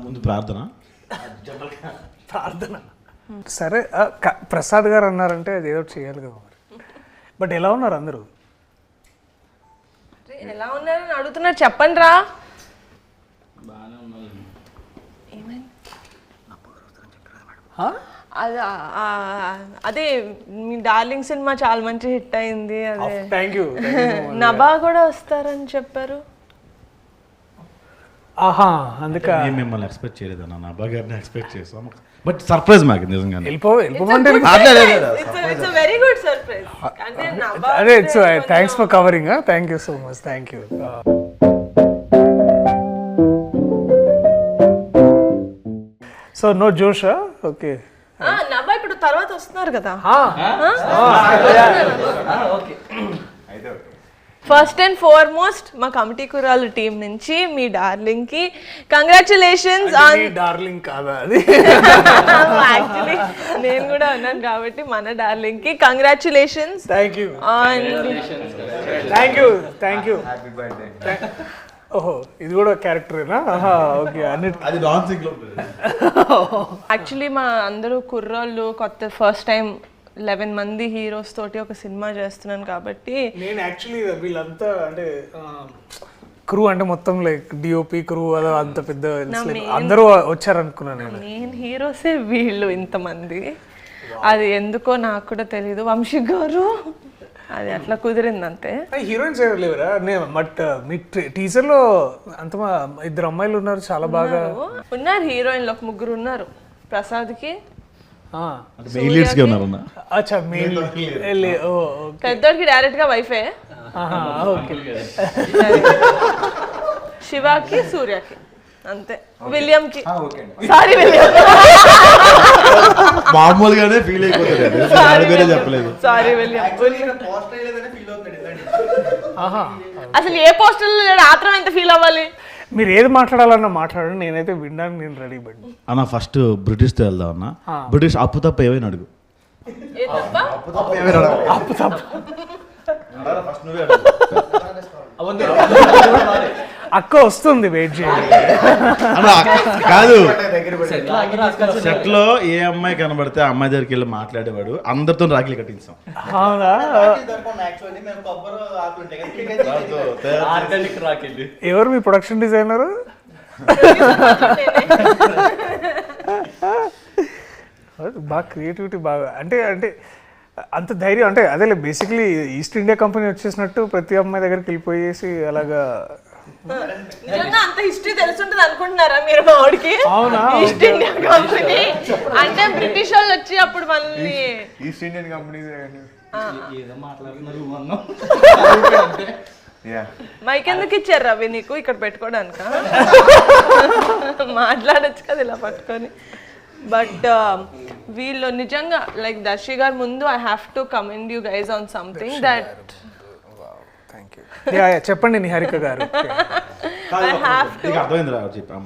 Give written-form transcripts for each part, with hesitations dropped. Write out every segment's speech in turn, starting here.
ముందు ప్రార్థన. సరే ప్రసాద్ గారు అన్నారంటే అది ఏదో చేయాలి కదా మరి. బట్ ఎలా ఉన్నారు అందరూ? ఎలా ఉన్నారని అడుగుతున్నారు, చెప్పండి రా. అదే మీ డార్లింగ్ సినిమా చాలా మంచి హిట్ అయింది. అదే థ్యాంక్ యూ. నభా కూడా వస్తారని చెప్పారు. ఆహా, అందుకే నేను మిమ్మల్ని ఎక్స్పెక్ట్ చేయలేదు అన్న, నా అబ్బా గారిని ఎక్స్పెక్ట్ చేసాం. బట్ సర్ప్రైజ్ మాకు నిజంగా. వెళ్ళిపోమంటే వెరీ గుడ్ సర్ప్రైజ్. అదే it's thanks for covering. Thank you so much. Thank you. So నో జోషా? ఓకే. నభా ఇప్పుడు తర్వాత వస్తున్నారు కదా. ఫస్ట్ అండ్ ఫార్మోస్ట్ మా కమిటీ కురాలు టీం నుంచి మీ డార్లింగ్ కి కంగ్రాచులేషన్స్ ఆన్. డార్లింగ్ కాదా అది? యాక్చువల్లీ నేను కూడా ఉన్నాను కాబట్టి మన డార్లింగ్ కి congratulations. Thank you. Thank you. ఓహో, ఇది కూడా క్యారెక్టరేనా? ఓకే. అది డాన్సింగ్ లో యాక్చువల్లీ మా అందరూ కుర్రోళ్ళు కొత్త ఫస్ట్ టైం 11 మంది హీరోస్ తోటి ఒక సినిమా చేస్తున్నాను కాబట్టి నేను యాక్చువల్లీ వీళ్ళంతా అంటే క్రూ అంటే మొత్తం లైక్ డిఓపి క్రూ అదో అంత పెద్ద అందరూ వచ్చారనుకున్నాను. నేను హీరోసే వీళ్ళు ఇంతమంది. అది ఎందుకో నాకు కూడా తెలీదు. వంశీ గారు అది అట్లా కుదిరింది అంతే. హీరోయిన్స్ ఎవరు లేవరా? బట్ మీ టీజర్ లో అంత 2 అమ్మాయిలు ఉన్నారు, చాలా బాగా ఉన్నారు. హీరోయిన్లు ఒక 3 ఉన్నారు. ప్రసాద్ కి పెద్దోడికి డైరెక్ట్ గా వైఫే. శివాకి సూర్యకి అంతే. విలియం కి సారీ విలియం మామూలుగానే ఫీల్ అయిపోతాడు. చెప్పలేదు సారీ విలియం. అసలు ఏ పోస్టర్ ఆత్రం ఎంత ఫీల్ అవ్వాలి? మీరు ఏది మాట్లాడాలన్నా మాట్లాడండి, నేనైతే వినడానికి నేను రెడీ పడి. అన్న ఫస్ట్ బ్రిటిష్ తో వెళ్దాం అన్న. బ్రిటిష్ అప్పు తప్ప ఏమైనా అడుగు. అక్క వస్తుంది, వెయిట్ చేయండి. కాదు, సెట్ లో ఏ అమ్మాయి కనబడితే ఆ అమ్మాయి దగ్గరికి వెళ్ళి మాట్లాడేవాడు. అందరితో రాఖీలు కట్టించాం. ఎవరు మీ ప్రొడక్షన్ డిజైనర్? బాగా క్రియేటివిటీ బాగా అంటే అంటే అంత ధైర్యం అంటే అదే బేసిక్లీ ఈస్ట్ ఇండియా కంపెనీ వచ్చేసినట్టు ప్రతి అమ్మాయి దగ్గరికి వెళ్ళిపోయేసి అలాగా. అంత హిస్టరీ తెలుసుంటది అనుకుంటున్నారా మీరు? మా వాడికి ఈస్ట్ ఇండియా కంపెనీ అంటే బ్రిటిష్ వాళ్ళు వచ్చి అప్పుడు మళ్ళీ ఈస్ట్ ఇండియన్ కంపెనీ మైక్ ఎందుకు ఇచ్చారు రవి నీకు ఇక్కడ పెట్టుకోవడానిక? మాట్లాడచ్చు కదా ఇలా పట్టుకొని. బట్ వీళ్ళు నిజంగా లైక్ దర్శి గారు ముందు I have to commend you guys on something that. చెప్పండి నిహారిక గారు.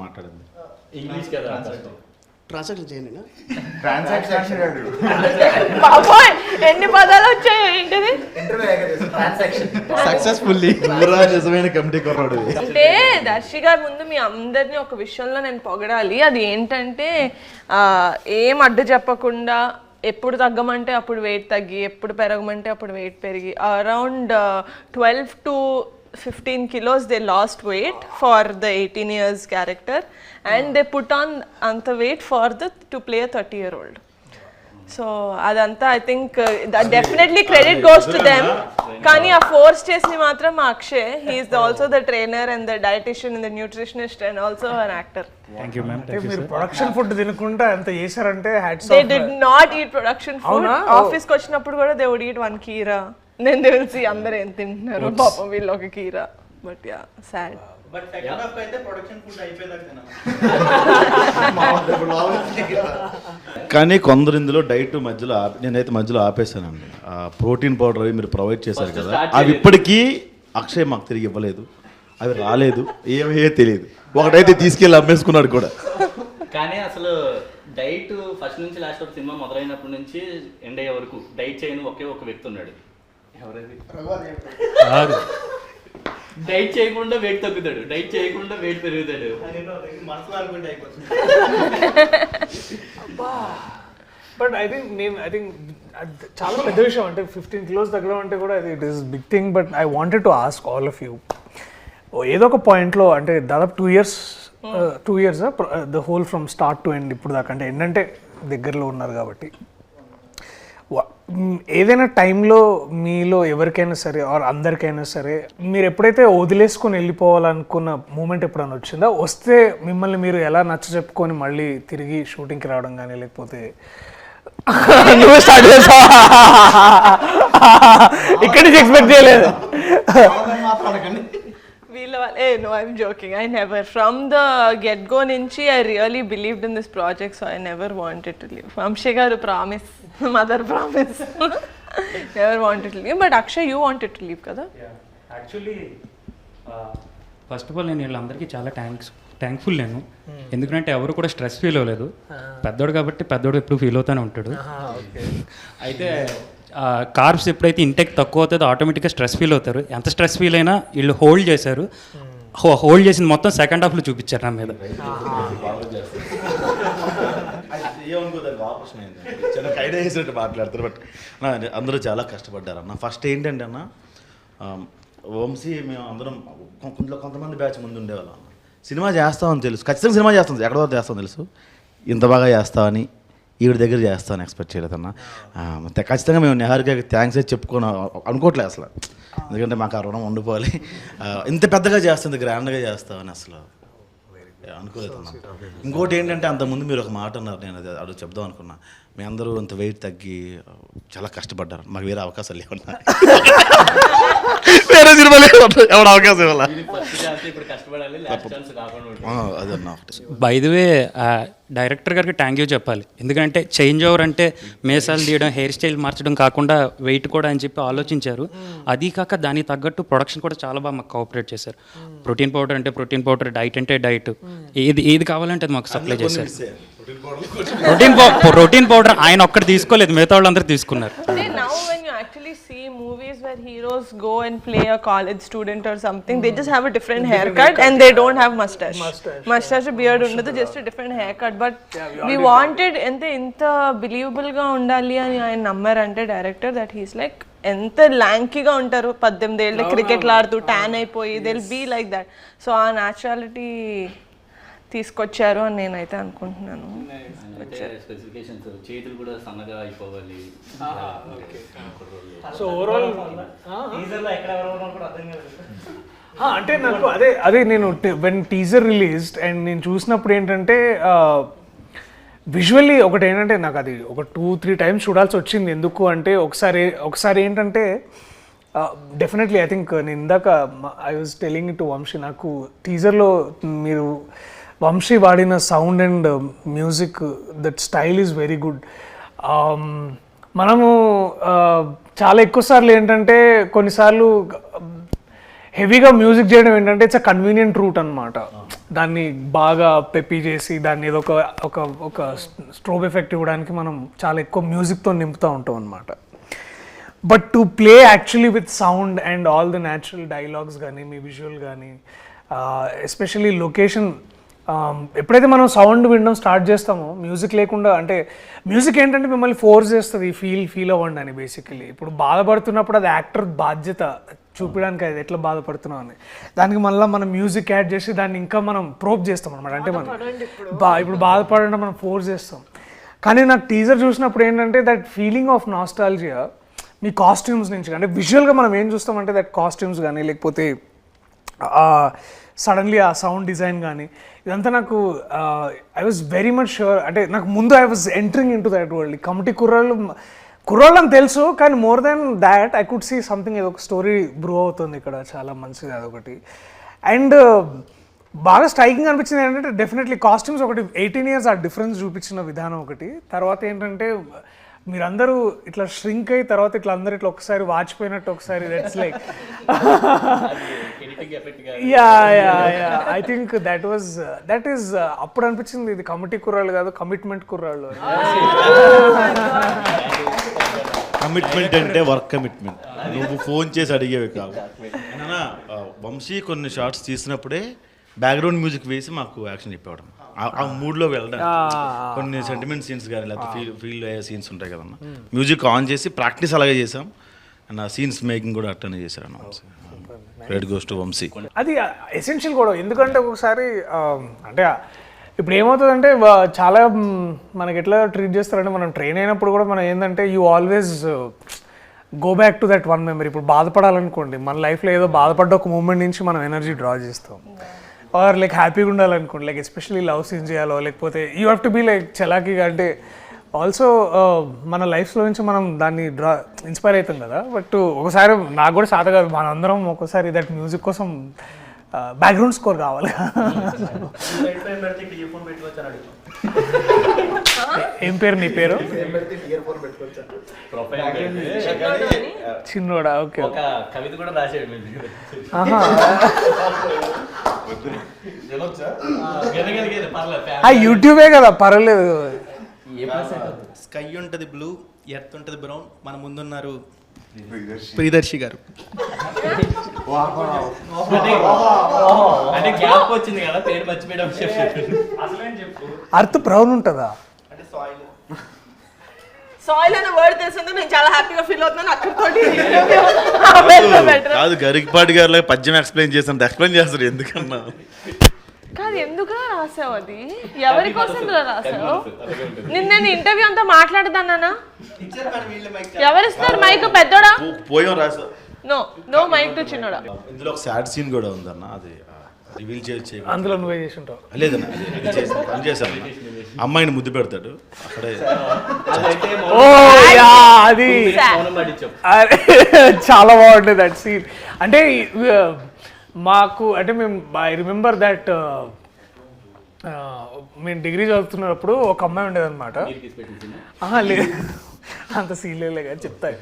మాట్లాడింది ఇంగ్లీష్ కదా, ట్రాన్సాక్షన్ చేయండి. బాబోయ్ ఎన్ని పదాలు వచ్చాయి ఏంటిది? సక్సెస్ఫుల్లీ నిజమైన కమిటీ కొన్నాడు. అంటే దర్శి గారి ముందు మీ అందరినీ ఒక విషయంలో నేను పొగడాలి. అది ఏంటంటే ఏం అడ్డు చెప్పకుండా ఎప్పుడు తగ్గమంటే అప్పుడు వెయిట్ తగ్గి, ఎప్పుడు పెరగమంటే అప్పుడు వెయిట్ పెరిగి around 12 to 15 kilos they lost weight for the 18 years character and they put on anta weight for to play a 30-year-old. So adanta I think that definitely credit goes to them. Kani a force chesni matram Akshay, he is also the trainer and the dietitian and the nutritionist and also an actor. Thank you ma'am. మీరు production food తినకుండా ఎంత చేశారంటే hats off. They did not eat production food. Office కి వచ్చినప్పుడు కూడా they would eat one keera. నేను తెలిసి అందరూ ఏం తింటున్నారు పాపం వీళ్ళు ఒక కీరా. But yeah sad. But second half అయితే ప్రొడక్షన్ ఫుడ్ అయిపోయేదాకా కానీ కొందరు ఇందులో డైట్ మధ్యలో నేనైతే మధ్యలో ఆపేసానండి. ప్రోటీన్ పౌడర్ అవి మీరు ప్రొవైడ్ చేశారు కదా, అవి ఇప్పటికీ అక్షయ్ మాకు తిరిగి ఇవ్వలేదు. అవి రాలేదు, ఏమయ్యే తెలియదు. ఒకటైతే తీసుకెళ్ళి అమ్మేసుకున్నాడు కూడా. కానీ అసలు డైట్ ఫస్ట్ నుంచి లాస్ట్ వరకు సినిమా మొదలైనప్పటి నుంచి ఎండ్ అయ్యే వరకు డైట్ చేయని ఒకే ఒక వ్యక్తి ఉన్నాడు. ఎవరైతే డైట్ చేయకుండా వెయిట్ తగ్గుతాడు, డైట్ చేయకుండా వెయిట్ పెరుగుతాడు. మనసులో అనుకుంటే అయిపోతుంది. బట్ ఐ థింక్ చాలా పెద్ద విషయం అంటే 15 kilos తగ్గడం అంటే కూడా it is big thing. But I wanted to ask all of you, ఏదో ఒక పాయింట్లో అంటే దాదాపు 2 years the whole from start to end ఇప్పుడు దాకా, అంటే ఏంటంటే దగ్గరలో ఉన్నారు కాబట్టి, ఏదైనా టైంలో మీలో ఎవరికైనా సరే ఆర్ అందరికైనా సరే మీరు ఎప్పుడైతే వదిలేసుకొని వెళ్ళిపోవాలనుకున్న మూమెంట్ ఎప్పుడైనా వచ్చిందా? వస్తే మిమ్మల్ని మీరు ఎలా నచ్చ చెప్పుకొని మళ్ళీ తిరిగి షూటింగ్కి రావడం కానీ, లేకపోతే నువ్వు స్టార్ట్ చేసావా? ఇక్కడి నుంచి ఎక్స్పెక్ట్ చేయలేదు. No, I'm joking. I never. From the get-go nunchi, I really believed in this project, so I never wanted to leave. Vamshi garu promise, mother promise. Never wanted to leave. But Akshay, you wanted to leave, kada? Yeah. Actually, first of all, నేను వీళ్ళందరికీ చాలా thankful నేను, ఎందుకంటే ఎవరు కూడా stress feel అవ్వలేదు. పెద్దోడు కాబట్టి పెద్దోడు ఎప్పుడు ఫీల్ అవుతూనే ఉంటాడు. అయితే కార్బ్స్ ఎప్పుడైతే ఇంటెక్ తక్కువ అవుతుందో ఆటోమేటిక్గా స్ట్రెస్ ఫీల్ అవుతారు. ఎంత స్ట్రెస్ ఫీల్ అయినా వీళ్ళు హోల్డ్ చేశారు. హోల్డ్ చేసింది మొత్తం సెకండ్ హాఫ్లో చూపించారు నా మీద. చిన్న ఐడియా చేసినట్టు మాట్లాడతారు. బట్ అందరూ చాలా కష్టపడ్డారు అన్న. ఫస్ట్ ఏంటంటే అన్న, వంశీ మేము అందరం కొంతమంది బ్యాచ్ ముందు ఉండేవాళ్ళం అన్న. సినిమా చేస్తామని తెలుసు, ఖచ్చితంగా సినిమా చేస్తాం, ఎక్కడో చేస్తాం తెలుసు, ఇంత బాగా చేస్తామని ఈవిడ దగ్గర చేస్తామని ఎక్స్పెక్ట్ చేయలేదన్న. ఖచ్చితంగా మేము నిహారికకి థ్యాంక్స్ అయితే చెప్పుకొని అనుకోవట్లేదు అసలు, ఎందుకంటే మాకు ఆ రుణం ఉండిపోవాలి. ఇంత పెద్దగా చేస్తుంది, గ్రాండ్గా చేస్తామని అసలు అనుకోలేదు అన్న. ఇంకోటి ఏంటంటే అంతకుముందు మీరు ఒక మాట అన్నారు, నేను అది చెప్దాం అనుకున్నా. మీ అందరూ అంత వెయిట్ తగ్గి చాలా కష్టపడ్డారు, మాకు వేరే అవకాశాలు లేవన్నా, వేరే సినిమాలు ఎవరు అవకాశం ఇవ్వాల. అదన్నా బై ది వే డైరెక్టర్ గారికి థ్యాంక్ యూ చెప్పాలి, ఎందుకంటే చేంజ్ ఓవర్ అంటే మేసాలు తీయడం, హెయిర్ స్టైల్ మార్చడం కాకుండా వెయిట్ కూడా అని చెప్పి ఆలోచించారు. అది కాక దానికి తగ్గట్టు ప్రొడక్షన్ కూడా చాలా బాగా మాకు కోఆపరేట్ చేశారు. ప్రోటీన్ పౌడర్ అంటే ప్రోటీన్ పౌడర్, డైట్ అంటే డైట్, ఏది కావాలంటే అది మాకు సప్లై చేశారు. ప్రోటీన్ పౌడర్ ఆయన ఒక్కటి తీసుకోలేదు, మిగతా వాళ్ళందరూ తీసుకున్నారు. Now when you actually see movies where heroes go and play a college student or something, they just have a different haircut and they don't have mustache beard undadu, just a different haircut. But we wanted inta believable ga undali ani ఆయన నమ్మారంటే director, that he's like ఎంత ల్యాంకీగా ఉంటారు, 18 ఏళ్ళ క్రికెట్లు ఆడుతూ tan అయిపోయి, they will be like that. So ఆ న్యాచురాలిటీ తీసుకొచ్చారు అని నేనైతే అనుకుంటున్నాను. స్పెసిఫికేషన్స్, చేతులు కూడా సన్నగా అయిపోవాలి. సో ఓవరాల్ అంటే నాకు అదే నేను వెన్ టీజర్ రిలీజ్డ్ అండ్ నేను చూసినప్పుడు ఏంటంటే విజువల్లీ ఒకటి ఏంటంటే నాకు అది ఒక 2-3 times చూడాల్సి వచ్చింది. ఎందుకు అంటే ఒకసారి ఏంటంటే డెఫినెట్లీ ఐ థింక్ నేను ఇందాక I was telling to Vamsi, నాకు టీజర్లో మీరు వంశీ వాడిన sound and music, that style is very good. మనము చాలా ఎక్కువ సార్లు ఏంటంటే కొన్నిసార్లు హెవీగా మ్యూజిక్ చేయడం ఏంటంటే ఇట్స్ అ కన్వీనియంట్ రూట్ అనమాట. దాన్ని బాగా పెప్పి చేసి దాన్ని ఏదో ఒక స్ట్రోబ్ ఎఫెక్ట్ ఇవ్వడానికి మనం చాలా ఎక్కువ మ్యూజిక్తో నింపుతూ ఉంటాం అనమాట. But to play actually with sound and all the natural dialogues కానీ, మీ విజువల్ కానీ, ఎస్పెషల్లీ లొకేషన్, ఎప్పుడైతే మనం సౌండ్ వినడం స్టార్ట్ చేస్తామో మ్యూజిక్ లేకుండా, అంటే మ్యూజిక్ ఏంటంటే మిమ్మల్ని ఫోర్స్ చేస్తుంది ఫీల్ అవ్వండి అని. బేసికలీ ఇప్పుడు బాధపడుతున్నప్పుడు అది యాక్టర్ బాధ్యత చూపించడానికి, అది ఎట్లా బాధపడుతున్నాం అని. దానికి మళ్ళీ మనం మ్యూజిక్ యాడ్ చేసి దాన్ని ఇంకా మనం ప్రోప్ చేస్తాం అనమాట. అంటే మనం ఇప్పుడు బాధపడడం మనం ఫోర్స్ చేస్తాం. కానీ నాకు టీజర్ చూసినప్పుడు ఏంటంటే that feeling of nostalgia me costumes నుంచి, అంటే విజువల్గా మనం ఏం చూస్తామంటే దట్ కాస్ట్యూమ్స్ కానీ, లేకపోతే సడన్లీ ఆ సౌండ్ డిజైన్ కానీ, ఇదంతా నాకు I was very much sure. అంటే నాకు ముందు I was entering in to that world. Committee కుర్రాళ్ళు అని తెలుసు, కానీ more than that I could see something, ఏదో ఒక స్టోరీ బ్రూ అవుతుంది ఇక్కడ, చాలా మంచిది అదొకటి. అండ్ బాగా స్ట్రైకింగ్ అనిపించింది ఏంటంటే డెఫినెట్లీ కాస్ట్యూమ్స్ ఒకటి, 18 years ఆ డిఫరెన్స్ చూపించిన విధానం ఒకటి. తర్వాత ఏంటంటే మీరందరూ ఇట్లా ష్రింక్ అయ్యి తర్వాత ఇట్లా అందరూ ఇట్లా ఒకసారి వాచిపోయినట్టు ఒకసారి, that's like yeah I think that is అప్పుడు అనిపించింది ఇది కమిటీ కుర్రాళ్ళు కాదు, కమిట్మెంట్ కుర్రాళ్ళు. కమిట్మెంట్ అంటే వర్క్ కమిట్మెంట్. నువ్వు ఫోన్ చేసి అడిగేవి కావు. నాన్న, వంశీ కొన్ని షార్ట్స్ తీసినప్పుడే బ్యాక్గ్రౌండ్ మ్యూజిక్ వేసి మాకు యాక్షన్ చెప్పేవాడు. ఆ మూడ్లో వెళ్ళడం, కొన్ని సెంటిమెంట్ సీన్స్ కానీ లేకపోతే ఫీల్ అయ్యే సీన్స్ ఉంటాయి కదన్న, మ్యూజిక్ ఆన్ చేసి ప్రాక్టీస్ అలాగే చేసాం. అండ్ ఆ సీన్స్ మేకింగ్ కూడా అట్టనే చేశారు అన్న Vamsi. Credit goes to Vamsi. అది ఎసెన్షియల్ కూడా, ఎందుకంటే ఒకసారి అంటే ఇప్పుడు ఏమవుతుందంటే చాలా మనకి ఎట్లా ట్రీట్ చేస్తారంటే, మనం ట్రైన్ అయినప్పుడు కూడా మనం ఏంటంటే you always go back to that one memory. ఇప్పుడు బాధపడాలనుకోండి, మన లైఫ్లో ఏదో బాధపడ్డ ఒక మూమెంట్ నుంచి మనం ఎనర్జీ డ్రా చేస్తాం. ఆర్ లైక్ హ్యాపీగా ఉండాలనుకోండి, లైక్ ఎస్పెషల్లీ లవ్ సీన్ చేయాలో, లేకపోతే you have to be like చలాకీగా. అంటే ఆల్సో మన లైఫ్లో నుంచి మనం దాన్ని ఇన్స్పైర్ అవుతాం కదా. బట్ ఒకసారి నాకు కూడా సాధ కాదు, మనందరం ఒక్కోసారి దట్ మ్యూజిక్ కోసం బ్యాక్గ్రౌండ్ స్కోర్ కావాలి. ఏం పేరు నీ పేరు? చిన్నోడా? ఓకే. ఒక కవిత కూడా రాసేయండి. యూట్యూబే కదా, పర్వాలేదు. స్కై ఉంటుంది బ్లూ, ఎర్త్ ఉంటుంది బ్రౌన్, మన ముందున్నారు ప్రియదర్శి గారు. అంటే గ్యాప్ వచ్చింది కదా, పేరు మర్చిపోయడం. అర్త్ బ్రౌన్ ఉంటుందా? అంటే సాయిల్. సాయిల్ అనే వర్డ్ తెలిసిందో నేను చాలా హ్యాపీగా ఫీల్ అవుతున్నాను. అక్కడితోటి కాదు, గరికపాటి గారు పద్యం ఎక్స్ప్లెయిన్ చేస్తాను, ఎక్స్ప్లెయిన్ చేస్తారు ఎందుకన్నా. కాదు, ఎందుకు రాసావు? అది ఎవరి కోసం రాసావు? నేను ఇంటర్వ్యూ అంతా మాట్లాడదానా? ఎవరిస్తారు మైక్? పెద్దోడా? పోయాం రాసా. నో మైక్ టు చిన్నోడా. ఇందులో ఒక సాడ్ సీన్ కూడా ఉందన్న, అది రివీల్ చేసి అందులో నువ్వే చేసి ఉంటావు. లేదన్న, పని చేశాను. అమ్మాయిని ముద్దు పెడతాడు అక్కడే. అది చాలా బాగుంటుంది దట్ సీన్. అంటే మాకు అంటే మేము ఐ రిమెంబర్ దట్ మేము డిగ్రీ చదువుతున్నప్పుడు ఒక అమ్మాయి ఉండేదన్నమాట. లేదు, అంత సీన్లే కానీ చెప్తాయి.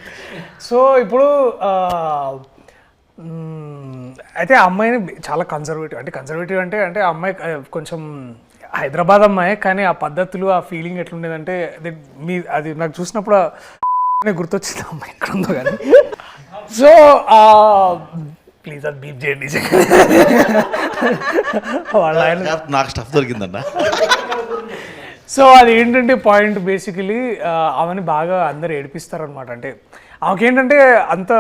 సో ఇప్పుడు అయితే ఆ అమ్మాయిని చాలా కన్జర్వేటివ్ అంటే ఆ అమ్మాయి కొంచెం హైదరాబాద్ అమ్మాయి, కానీ ఆ పద్ధతులు, ఆ ఫీలింగ్ ఎట్లుండేదంటే అది నాకు చూసినప్పుడు గుర్తొచ్చింది అమ్మాయి ఎక్కడ ఉందో కానీ. సో ప్లీజ్ అది బీప్ చేయండి. నాకు స్టఫ్ దొరికిందన్న. సో అది ఏంటంటే పాయింట్ బేసికలీ ఆమెని బాగా అందరు ఏడిపిస్తారనమాట. అంటే ఆమెకేంటంటే అంత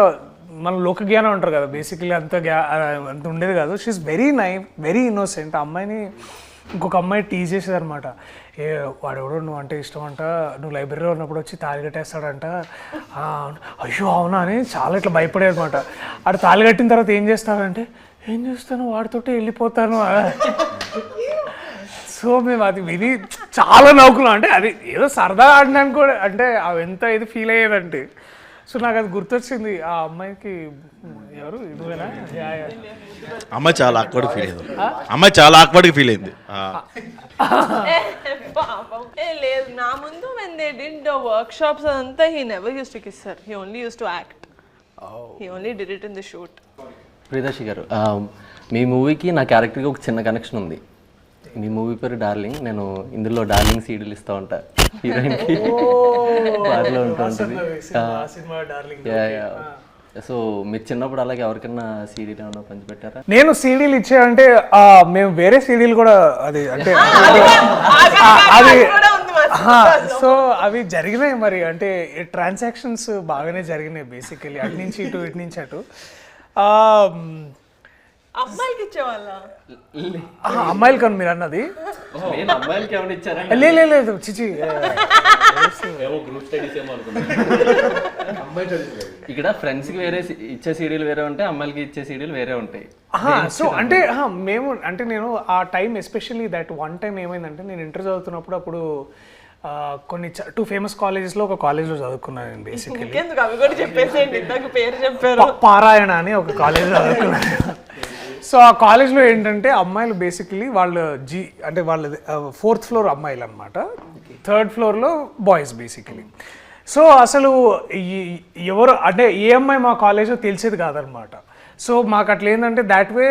మన లోక జ్ఞానం అంటారు కదా, బేసికలీ అంత ఉండేది కాదు. She is very innocent. ఆ అమ్మాయిని ఇంకొక అమ్మాయి టీజ్ చేసేది అనమాట. వాడెవడో నువ్వు అంటే ఇష్టం అంట, నువ్వు లైబ్రరీలో ఉన్నప్పుడు వచ్చి తాళి కట్టేస్తాడంట. అయ్యో అవునా అని చాలా ఇట్లా భయపడేది అనమాట. ఆడు తాళి కట్టిన తర్వాత ఏం చేస్తాడంటే, ఏం చేస్తాను వాడితోటే వెళ్ళిపోతాను. సో మేము అది విని చాలా నవ్వుకున్నాం. అంటే అది ఏదో సరదా ఆడడానికి కూడా, అంటే అవి ఎంత ఇది ఫీల్ అయ్యేదంటే. సో నాకు అది గుర్తొచ్చింది. ఆ అమ్మాయికి ఎవరు నువ్వేనా? అమ్మాయి చాలా ఆక్వర్డ్ ఫీల్ అయింది. లేదు, నా ముందు when they did the workshops అదంతా he never used to kiss her. He only used to act. He only did it in the shoot. Priyadarshi గారు, మీ మూవీకి నా క్యారెక్టర్కి ఒక చిన్న కనెక్షన్ ఉంది. మీ మూవీ పేరు డార్లింగ్. నేను ఇందులో డార్లింగ్ సీడీలు ఇస్తూ ఉంటా హీరోయిన్కి, పాటలో ఉంటూ ఉంటుంది. సో మీరు చిన్నప్పుడు అలాగే ఎవరికైనా సీడీలు ఏమన్నా పంచిపెట్టారా? నేను సీడీలు ఇచ్చానంటే మేము వేరే సీడీలు కూడా అది అంటే అది సో అవి జరిగినాయి మరి. అంటే ట్రాన్సాక్షన్స్ బాగానే జరిగినాయి బేసికలీ, అటు నుంచి ఇటు, ఇటు నుంచి అటు. అమ్మాయికి ఇచ్చేవాళ్ళ? అమ్మాయిలు కానీ మీరు అన్నది అమ్మాయిలకి ఏమైనా ఇచ్చారా? లేదు చిచి. ఇక్కడ ఫ్రెండ్స్కి వేరే ఇచ్చే సీడీలు వేరే ఉంటాయి, అమ్మాయిలకి ఇచ్చే సీడీలు వేరే ఉంటాయి. సో అంటే నేను ఆ time especially that one time ఏమైందంటే, నేను ఇంటర్ చదువుతున్నప్పుడు అప్పుడు కొన్ని 2 ఫేమస్ కాలేజెస్లో ఒక కాలేజ్లో చదువుకున్నాను నేను బేసికలీ. అవి కూడా చెప్పేసేయండి, నాకు పేరు చెప్పారు. పారాయణ అని ఒక కాలేజ్లో చదువుకున్నాను. సో ఆ కాలేజ్లో ఏంటంటే అమ్మాయిలు బేసికలీ వాళ్ళు అంటే వాళ్ళది 4th ఫ్లోర్ అమ్మాయిలు అనమాట, 3rd ఫ్లోర్లో బాయ్స్ బేసికలీ. సో అసలు ఎవరు అంటే ఏ అమ్మాయి మా కాలేజ్లో తెలిసేది కాదనమాట. సో మాకు అట్లా ఏంటంటే దాట్ వే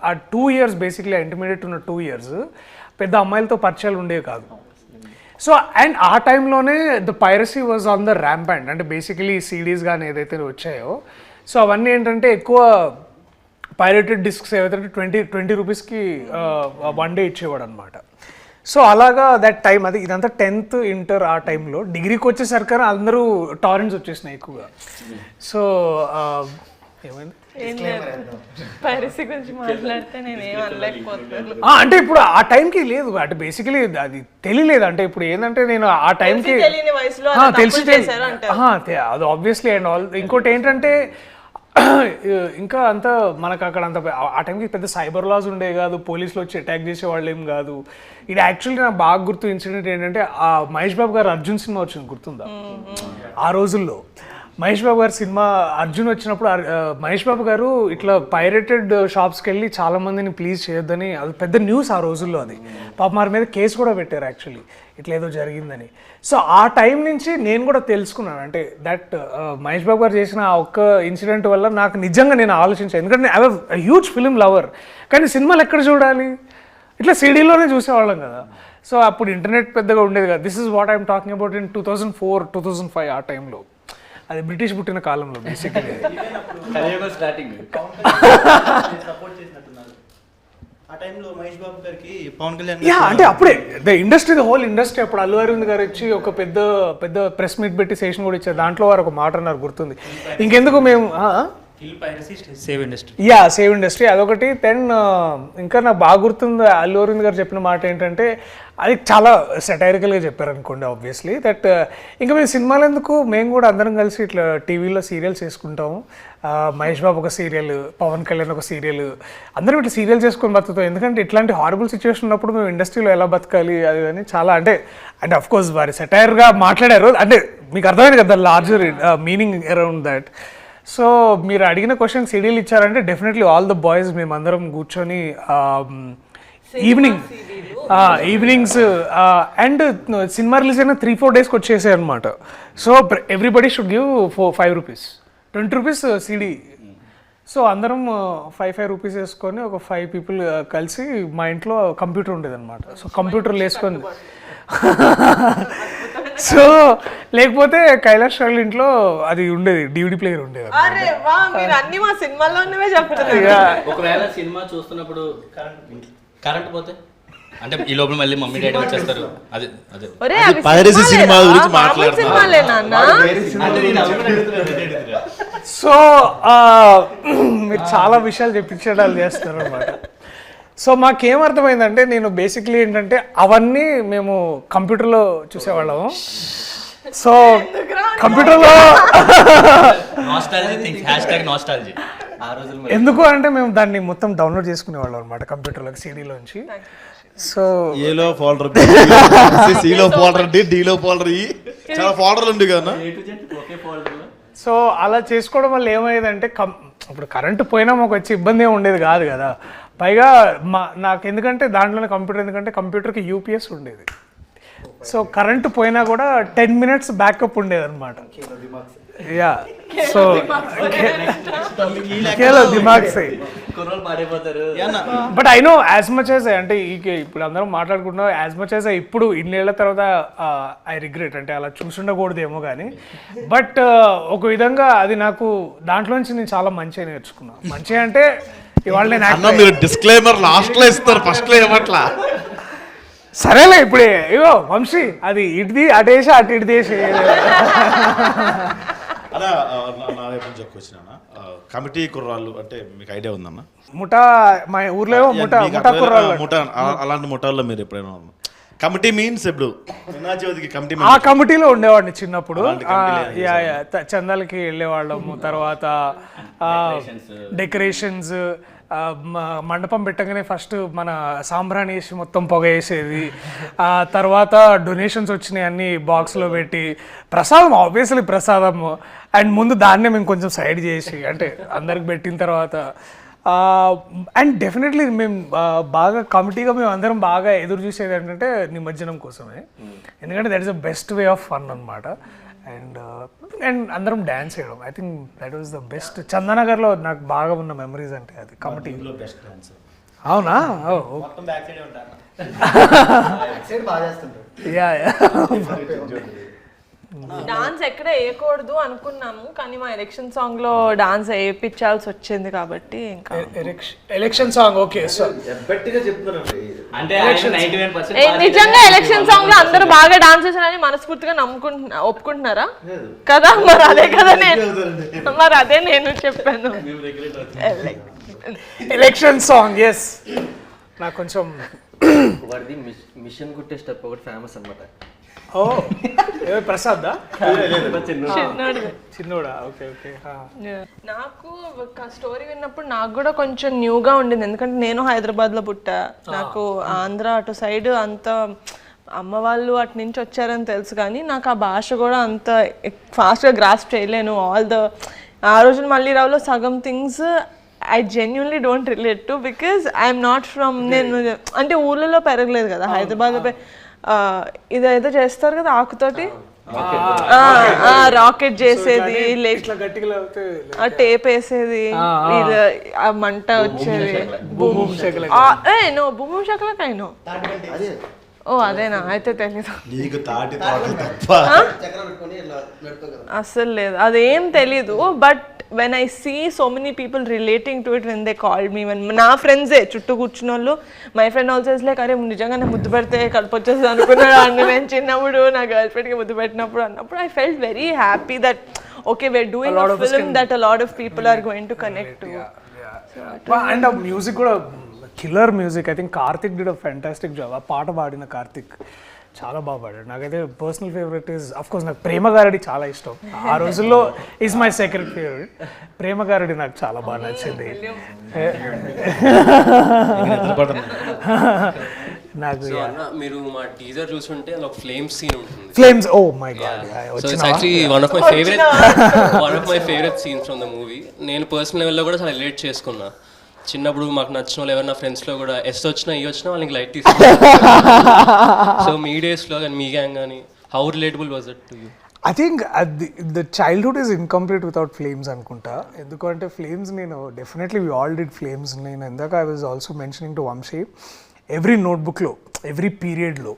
ఆ 2 years బేసిక్లీ ఇంటర్మీడియట్ ఉన్న 2 years పెద్ద అమ్మాయిలతో పరిచయాలు ఉండేవి కాదు. సో అండ్ ఆ టైంలోనే the piracy was on the ramp అంటే బేసికలీ సీడీస్ కానీ ఏదైతే వచ్చాయో సో అవన్నీ ఏంటంటే ఎక్కువ పైరేటెడ్ డిస్క్స్ ఏవైతే 20 రూపీస్కి 1 డే ఇచ్చేవాడు అనమాట. సో అలాగా దట్ టైం అది ఇదంతా 10th ఇంటర్ ఆ టైంలో. డిగ్రీకి వచ్చేసరికి అందరూ టారెంట్స్ వచ్చేసినాయి ఎక్కువగా. సో ఏమైంది పైరసీ గురించి మాట్లాడితే నేను ఏం అనలేకపోతున్నాను. అంటే ఇప్పుడు ఆ టైంకి లేదు అంటే బేసికలీ అది తెలియలేదు. అంటే ఇప్పుడు ఏంటంటే నేను ఆ టైంకి తెలియని వయసులో అలా తెలిసి తప్పులు చేశారు అంటారు. అది ఆబ్వియస్లీ అండ్ ఆల్. ఇంకోటి ఏంటంటే ఇంకా అంత మనకు అక్కడ అంత ఆ టైంకి పెద్ద సైబర్ లాస్ ఉండే కాదు, పోలీసులు వచ్చి అటాక్ చేసే వాళ్ళు ఏం కాదు. ఇది యాక్చువల్లీ నాకు బాగా గుర్తు ఇన్సిడెంట్ ఏంటంటే ఆ మహేష్ బాబు గారు అర్జున్ సినిమా వచ్చింది గుర్తుందా? ఆ రోజుల్లో మహేష్ బాబు గారి సినిమా అర్జున్ వచ్చినప్పుడు మహేష్ బాబు గారు ఇట్లా పైరేటెడ్ షాప్స్కి వెళ్ళి చాలా మందిని ప్లీజ్ చేయొద్దని, అది పెద్ద న్యూస్ ఆ రోజుల్లో. అది పాప వారి మీద కేసు కూడా పెట్టారు యాక్చువల్లీ ఇట్లా ఏదో జరిగిందని. సో ఆ టైం నుంచి నేను కూడా తెలుసుకున్నాను అంటే దట్ మహేష్ బాబు గారు చేసిన ఆ ఒక్క ఇన్సిడెంట్ వల్ల నాకు నిజంగా నేను ఆలోచించాను. ఎందుకంటే I was huge film lover, కానీ సినిమాలు ఎక్కడ చూడాలి, ఇట్లా సిడీలోనే చూసేవాళ్ళం కదా. సో అప్పుడు ఇంటర్నెట్ పెద్దగా ఉండేది కదా. This is what I'm talking about in 2004, 2005 ఆ టైంలో. అది బ్రిటిష్ పుట్టిన కాలంలో బేసిక్లీ. ఆ టైంలో మహేష్ బాబు గారికి పవన్ కళ్యాణ్ అంటే అప్పుడే the industry, the whole industry. అప్పుడు అల్లు అరవింద్ గారు వచ్చి ఒక పెద్ద పెద్ద ప్రెస్ మీట్ పెట్టి సెషన్ కూడా ఇచ్చారు. దాంట్లో వారు ఒక మాట అన్నారు గుర్తుంది, ఇంకెందుకు మేము సేవ్ ఇండస్ట్రీ అదొకటి. దెన్ ఇంకా నాకు బాగా గుర్తుంది అల్లు అరవింద్ గారు చెప్పిన మాట ఏంటంటే, అది చాలా సెటైరికల్గా చెప్పారు అనుకోండి ఆబ్వియస్లీ, దట్ ఇంకా మేము సినిమాలు ఎందుకు, మేము కూడా అందరం కలిసి ఇట్లా టీవీలో సీరియల్స్ చేసుకుంటాము. మహేష్ బాబు ఒక సీరియల్, పవన్ కళ్యాణ్ ఒక సీరియల్, అందరం ఇట్లా సీరియల్ చేసుకొని బతుకుతాం. ఎందుకంటే ఇట్లాంటి హారబుల్ సిచ్యువేషన్ ఉన్నప్పుడు మేము ఇండస్ట్రీలో ఎలా బతకాలి అది అని చాలా అంటే అఫ్ కోర్స్ వారి సెటైర్గా మాట్లాడారు. అంటే మీకు అర్థమైంది కదా larger meaning around that. So మీరు అడిగిన క్వశ్చన్ సీడీలు ఇచ్చారంటే డెఫినెట్లీ ఆల్ ద బాయ్స్ మేమందరం కూర్చొని ఈవినింగ్స్ అండ్ సినిమా రిలీజ్ అయిన 3-4 డేస్కి వచ్చేసాయి అనమాట. So everybody should give 5 rupees, 20 rupees CD. So అందరం 5 రూపీస్ వేసుకొని ఒక 5 పీపుల్ కలిసి మా ఇంట్లో కంప్యూటర్ ఉండేది అనమాట. సో కంప్యూటర్లు వేసుకొని సో లేకపోతే కైలాష్ వాళ్ళ ఇంట్లో అది ఉండేది, డివిడి ప్లేయర్ ఉండేది. అరే వా, మీరు అన్ని మా సినిమాల్లోనే చెప్తున్నారు. ఒకవేళ సినిమా చూస్తున్నప్పుడు కరెంట్ పోతే అంటే ఈ లోపల మళ్ళీ మమ్మీ డాడీ వచ్చేస్తారు. అదే అదే ఒరే, అవి పైరసీ సినిమా గురించి మామూలు సినిమాలే నాన్న. సో మీరు చాలా విషయాలు చెప్పించడాలు చేస్తారు అనమాట. సో మాకేమర్థమైందంటే, నేను బేసిక్లీ ఏంటంటే అవన్నీ మేము కంప్యూటర్లో చూసేవాళ్ళము. సో కంప్యూటర్లో ఎందుకు అంటే మేము దాన్ని మొత్తం డౌన్లోడ్ చేసుకునేవాళ్ళం అనమాట కంప్యూటర్లోకి, సీడీలోంచి. సో ఏలో ఫోల్డర్, సిలో ఫోల్డర్, డీలో ఫోల్డర్, చాలా ఫోల్డర్లు ఉండే కదా. సో అలా చేసుకోవడం వల్ల ఏమయ్యేదంటే ఇప్పుడు కరెంటు పోయినా మాకు వచ్చి ఇబ్బంది ఏమి ఉండేది కాదు కదా. పైగా నాకు ఎందుకంటే దాంట్లోనే కంప్యూటర్, ఎందుకంటే కంప్యూటర్కి యూపీఎస్ ఉండేది. సో కరెంటు పోయినా కూడా 10 minutes బ్యాకప్ ఉండేది అనమాట. యా సో దిమాగ్ సై. But I know as much as అంటే ఇప్పుడు అందరం మాట్లాడుకుంటున్నాం, యాజ్ మచ్ యాజ్ ఇప్పుడు ఇన్నేళ్ల తర్వాత ఐ రిగ్రెట్ అంటే అలా చూసుండకూడదేమో కానీ, బట్ ఒక విధంగా అది నాకు దాంట్లోంచి నేను చాలా మంచిగా నేర్చుకున్నాను. మంచిగా అంటే ఇవాళ నేను మీరు డిస్క్లైమర్ లాస్ట్ లో ఇస్తారు, ఫస్ట్ లో ఏమట్లా. సరేలే ఇప్పుడే ఇగో వంశీ అది ఇటుది అటేసి అటు ఇటు దేశ అలా నా వైపు నుంచి వచ్చిన కమిటీ కుర్రాళ్ళు అంటే మీకు ఐడియా ఉందన్న? ముఠా మా ఊర్లో ముఠా కుర్రాళ్ళు. ముఠా అలాంటి ముఠాల్లో మీరు ఎప్పుడైనా కమిటీ మీన్స్ ఇప్పుడు కమిటీ ఆ కమిటీలో ఉండేవాడిని చిన్నప్పుడు. చందాలకి వెళ్ళేవాళ్ళము, తర్వాత డెకరేషన్స్, మండపం పెట్టగానే ఫస్ట్ మన సాంబ్రాణి వేసి మొత్తం పొగ వేసేది, తర్వాత డొనేషన్స్ వచ్చినాయి అన్ని బాక్స్లో పెట్టి, ప్రసాదం ఆబ్వియస్లీ ప్రసాదము, అండ్ ముందు దాన్నే మేము కొంచెం సైడ్ చేసి అంటే అందరికి పెట్టిన తర్వాత. అండ్ డెఫినెట్లీ మేము బాగా కమిటీగా మేము అందరం బాగా ఎదురు చూసేది ఏంటంటే నిమజ్జనం కోసమే, ఎందుకంటే that is the best way of fun అనమాట. అండ్ అందరం డ్యాన్స్ చేయడం, I think that was the best. చందనగర్లో నాకు బాగా ఉన్న మెమరీస్ అంటే అది కమిటీ. అవునా? యా డాన్స్ ఎక్కడ వేయకూడదు అనుకున్నాము కానీ మా ఎలక్షన్ సాంగ్ లో డాన్స్ వేయించాల్సి వచ్చింది కాబట్టి ఇంకా ఎలక్షన్ సాంగ్ ఓకే సో గట్టిగా చెప్తున్నానండి. నిజంగా ఎలక్షన్ సాంగ్ లో అందరూ బాగా డాన్స్ చేశారని మనస్ఫూర్తిగా ఒప్పుకుంటున్నారా కదా? మరి అదే నేను చెప్పాను. ఎలక్షన్ సాంగ్ ఎస్ నాకు కొంచెం వాడిది మిషన్ కుట్టే స్టెప్ ఒకటి ఫేమస్ అనమాట. ఓ ప్రసాద్ చిన్నోడిది. చిన్నోడా ఓకే ఓకే నాకు ఒక స్టోరీ విన్నప్పుడు నాకు కూడా కొంచెం న్యూగా ఉండింది ఎందుకంటే నేను హైదరాబాద్ లో పుట్టా. నాకు ఆంధ్ర అటు సైడ్ అంత అమ్మ వాళ్ళు అటు నుంచి వచ్చారని తెలుసు కానీ నాకు ఆ భాష కూడా అంత ఫాస్ట్గా గ్రాస్ప్ చేయలేను. ఆ రోజున మళ్ళీ రావులో సగం things I genuinely don't relate to because I'm not from నేను అంటే ఊళ్ళలో పెరగలేదు కదా హైదరాబాద్లో. ఇదేదో చేస్తారు కదా ఆకుతోటి రాకెట్ చేసేది టేప్ వేసేది ఆ మంట వచ్చేది భూమి శకలకైనా. ఓ అదేనా అయితే తెలీదు అస్సలు లేదు అదేం తెలీదు. But when I see so many people relating to it when they called me, when నా ఫ్రెండ్సే చుట్టూ కూర్చున్న వాళ్ళు my friend also is like అరే నిజంగా నా ముద్దు పెడితే కడుపు వచ్చేస్తుంది అనుకున్నాడు అన్న. నేను చిన్నప్పుడు నా గర్ల్ ఫ్రెండ్కి ముద్దు పెట్టినప్పుడు అన్నప్పుడు I felt very happy that okay we are doing a film that a lot of people are going to connect to. And ఆ మ్యూజిక్ కూడా killer music. I think Karthik did a fantastic job. ఆ పాట పాడిన కార్తిక్ చాలా బాగా పాడాడు. నాకైతే personal favourite is of course నాకు ప్రేమ గారడి చాలా ఇష్టం. ఆ రోజుల్లో is my second favourite. Prema Garadi నాకు చాలా బాగా నచ్చింది. నాకు మీరు మా టీజర్ చూసుంటే అందులో ఫ్లేమ్స్ సీన్ ఉంటుంది. Flames oh my God so it's actually one of my favourite scenes from the movie. నేను పర్సనల్ లెవెల్లో కూడా చాలా రిలేట్ చేసుకున్నా. చిన్నప్పుడు మాకు నచ్చిన వాళ్ళు ఎవరైనా ఫ్రెండ్స్లో కూడా ఎస్ వచ్చినా ఈ వచ్చినా వాళ్ళకి లైట్ తీసుకుంటారు. సో మీ డేస్లో కానీ మీ గ్యాంగ్ కానీ how relatable was it to you? I think the childhood is incomplete without flames అనుకుంటా. ఎందుకంటే ఫ్లేమ్స్ నేను definitely we all did flames. నేను ఇందాక I was also mentioning to Vamshi every నోట్బుక్లో ఎవ్రీ పీరియడ్లో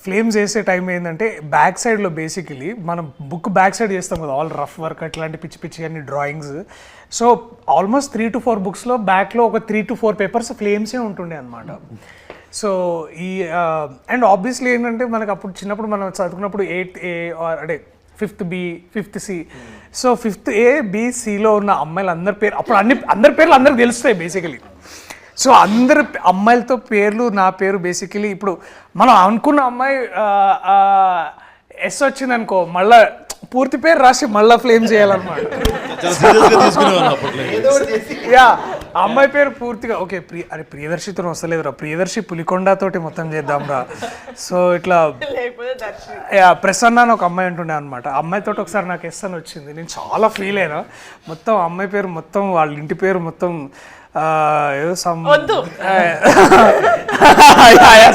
ఫ్లేమ్స్ వేసే టైం ఏంటంటే బ్యాక్ సైడ్లో బేసికలీ మనం బుక్ బ్యాక్ సైడ్ చేస్తాం కదా ఆల్ రఫ్ వర్క్ అట్లాంటి పిచ్చి పిచ్చి అన్ని డ్రాయింగ్స్. సో ఆల్మోస్ట్ 3 to 4 బుక్స్లో బ్యాక్లో ఒక 3 to 4 పేపర్స్ ఫ్లేమ్సే ఉంటుండే అనమాట. సో ఈ అండ్ ఆబ్వియస్లీ ఏంటంటే మనకు అప్పుడు చిన్నప్పుడు మనం చదువుకున్నప్పుడు 8th A అంటే 5th B 5th C. So 5th A B Cలో ఉన్న అమ్మాయిలు అందరి పేరు అప్పుడు అందరి పేర్లు అందరికి తెలుస్తాయి బేసికలీ. సో అందరు అమ్మాయిలతో పేర్లు నా పేరు బేసికలీ ఇప్పుడు మనం అనుకున్న అమ్మాయి ఎస్ వచ్చింది అనుకో మళ్ళా పూర్తి పేరు రాసి మళ్ళీ ఫ్లేమ్ చేయాలన్నమాట. యా అమ్మాయి పేరు పూర్తిగా ఓకే అరే ప్రియదర్శితో వస్తలేదురా ప్రియదర్శి పులికొండతోటి మొత్తం చేద్దాం రా. సో ఇట్లా యా ప్రసన్న అని ఒక అమ్మాయి ఉంటుండే అనమాట. అమ్మాయితో ఒకసారి నాకు ఎస్ అని వచ్చింది. నేను చాలా ఫీల్ అయినా. మొత్తం అమ్మాయి పేరు మొత్తం వాళ్ళ ఇంటి పేరు మొత్తం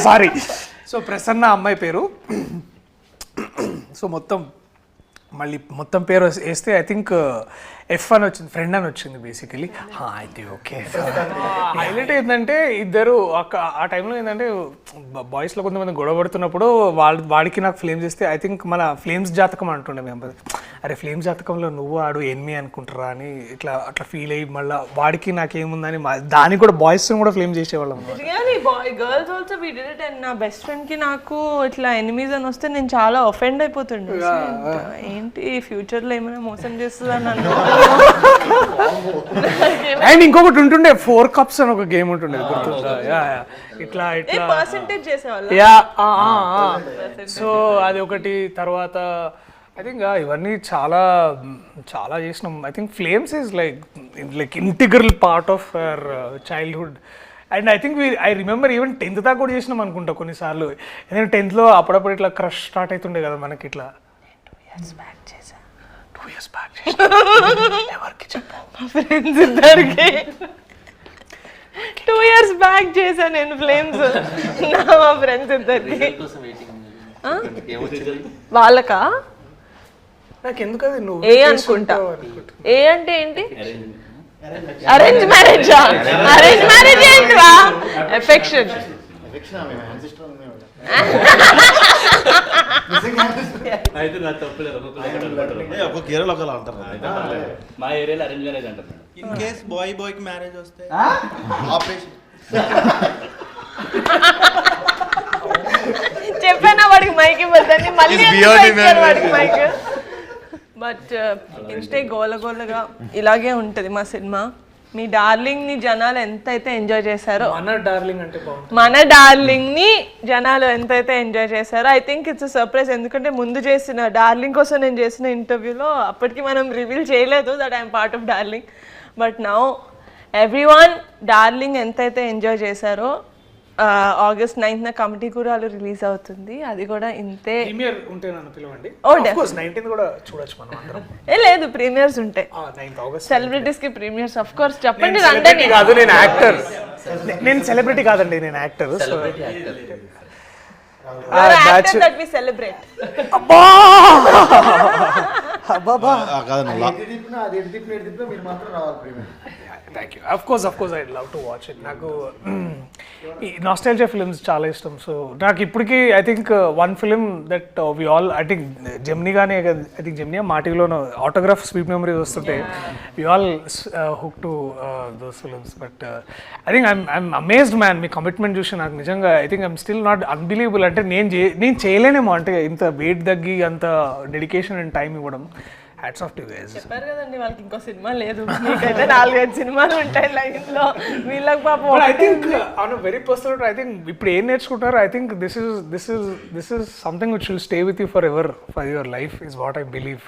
సారీ. సో ప్రసన్న అమ్మాయి పేరు. సో మొత్తం పేరు వేస్తే ఐ థింక్ ఎఫ్ అని వచ్చింది, ఫ్రెండ్ అని వచ్చింది బేసికలీ. అయితే ఓకే. హైలైట్ ఏంటంటే ఇద్దరు ఆ టైంలో ఏంటంటే బాయ్స్లో కొంతమంది గొడవ పడుతున్నప్పుడు వాడికి నాకు ఫ్లేమ్స్ ఇస్తే ఐ థింక్ మన ఫ్లేమ్స్ జాతకం అంటుండే మేము. అరే ఫ్లేమ్స్ జాతకంలో నువ్వు ఆడు ఎనిమి అనుకుంటారా అని అట్లా ఫీల్ అయ్యి మళ్ళీ వాడికి నాకేముందని దానికి కూడా బాయ్స్ కూడా ఫ్లేమ్ చేసేవాళ్ళం. Girls also we did it. And నా బెస్ట్ ఫ్రెండ్ కి నాకు ఇట్లా ఎనిమీస్ అని వస్తే నేను చాలా ఒఫెండ్ అయిపోతుండే. ఏంటి ఫ్యూచర్ లో ఏమైనా మోసం చేస్తుందని అనుకుంటున్నా. అండ్ ఇంకొకటి ఉంటుండే 4 cups అని ఒక గేమ్ ఉంటుండే గుర్తుందా? ఇట్లా పర్సెంటేజ్ చేసేవాళ్ళం. యా సో అది ఒకటి. తర్వాత ఐ థింక్ ఇవన్నీ చాలా చాలా చేసినాం. I think flames is like integral part of our childhood. And I think I remember even 10th దాకా కూడా చేసినాం అనుకుంటా కొన్నిసార్లు. ఎందుకంటే 10thలో అప్పుడప్పుడు ఇట్లా క్రష్ స్టార్ట్ అవుతుండే కదా మనకి. ఇట్లా 2 years back ఎవరికి చెప్పు మా ఫ్రెండ్స్ ఇద్దరికి 2 years బ్యాక్ చేశా నేను ఫ్లేమ్స్. మా ఫ్రెండ్స్ ఇద్దరికి వాళ్ళకా నాకు ఎందుకు అది నువ్వు ఏ అనుకుంటా. ఏ అంటే ఏంటి? Arrange marriage. అరేంజ్ మ్యారేజ్ ఏంటిరా? ఎఫెక్షన్. అయితే నా తప్పులేదు ఒక్కొక్క ఏరియాలో ఒకలా అంటారు కదా. మా ఏరియాలో అరేంజ్ మ్యారేజ్ అంటారు మేడం. ఇన్ కేస్ బాయ్కి మ్యారేజ్ వస్తే ఆపరేషన్. చెప్పానా వాడికి మైక్ ఇవ్వద్దని, మళ్ళీ It's ఎందుకు beyond ఇచ్చారు వాడికి imagination. మైక్. బట్ ఇన్స్టే గోలగోలగా ఇలాగే ఉంటుంది మా సినిమా. మీ డార్లింగ్ ని జనాలు ఎంతైతే ఎంజాయ్ చేశారో, మన డార్లింగ్ అంటే బాగుంటుంది. మన డార్లింగ్ ని జనాలు ఎంతైతే ఎంజాయ్ చేశారో, ఐ థింక్ ఇట్స్ సర్ప్రైజ్. ఎందుకంటే ముందు చేసిన డార్లింగ్ కోసం నేను చేసిన ఇంటర్వ్యూలో అప్పటికి మనం రివీల్ చేయలేదు that I'm part of darling. But now everyone darling ఎంతైతే ఎంజాయ్ చేశారో, August 9th కమిటీ కూడా రిలీజ్ అవుతుంది. అది కూడా ఇంతే. ప్రీమియర్ ఉంటే నన్ను పిలవండి. Oh, Of course, 19th కూడా చూడొచ్చు మనం అందరం. లేదు, ప్రీమియర్స్ ఉంటాయి. 9th August. సెలబ్రిటీస్ కి ప్రీమియర్స్ ఆఫ్ కోర్స్. చెప్పండి నేను రండి. celebrity కాదు, నేను యాక్టర్. నేను సెలబ్రిటీ కాదండి, నేను యాక్టర్. That we celebrate. కాదండి thank you. Of course I love to watch it. నాకు ఈ నాస్టాల్జియా ఫిల్మ్స్ చాలా ఇష్టం. సో నాకు ఇప్పటికీ I think one film that we all, I think Gemini కానీ, ఐ థింక్ జెమినీ మా టీవీలోనూ ఆటోగ్రాఫ్ స్వీట్ మెమరీస్ వస్తుంటే we all hook to those films. But I think I'm amazed man. మీ కమిట్మెంట్ చూసి నాకు నిజంగా I think I'm still not unbelievable. అంటే నేను చేయలేనేమో, అంటే ఇంత వెయిట్ తగ్గి అంత డెడికేషన్ అండ్ టైం ఇవ్వడం. Hats off to guys. చెప్పారు కదండి వాళ్ళకి ఇంకో సినిమా లేదు, మీకైతే 4-5 సినిమాలు ఉంటాయి లైన్ లో. వీళ్ళకి పాపం I think on very personal, I think ఇప్పుడు ఏం నేర్చుకుంటారో, I think this is something which will stay with you forever, for your life is what I believe.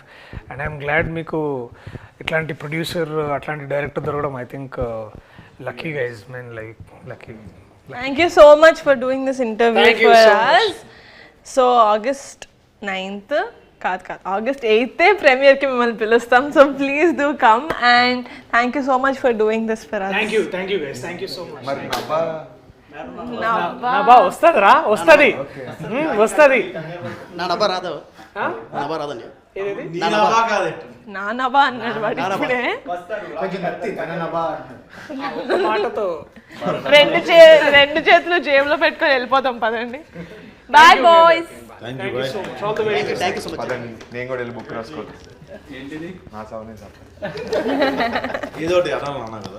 And I'm glad మీకు ఇట్లాంటి ప్రొడ్యూసర్, అట్లాంటి director దొరకడం. I think lucky guys, men like lucky. Thank you so much for doing this interview Thank you for so much. us. So August 9th కాదు August 8th premier కి మిమ్మల్ని పిలుస్తాం. So please do come and thank you so much for doing this for us. Thank you guys, thank you so much. నవ్వా. నా బా వస్తుందిరా, వస్తుంది. నా నబ్బా రాదా? నబ్బా రాదండి. నా నవ్వా అన్నాడు వాడు ఇప్పుడే. మాటతో రెండు చేతులు జేబులో పెట్టుకొని వెళ్ళిపోతాం. పదండి. Bye boys. Thank you bye. Thank you so much. నేను కూడా వెళ్ళి బుక్ రాసుకోవచ్చు. నా సౌనే సార్ ఏదో ఒకటి అనాలి అన్నా కదా.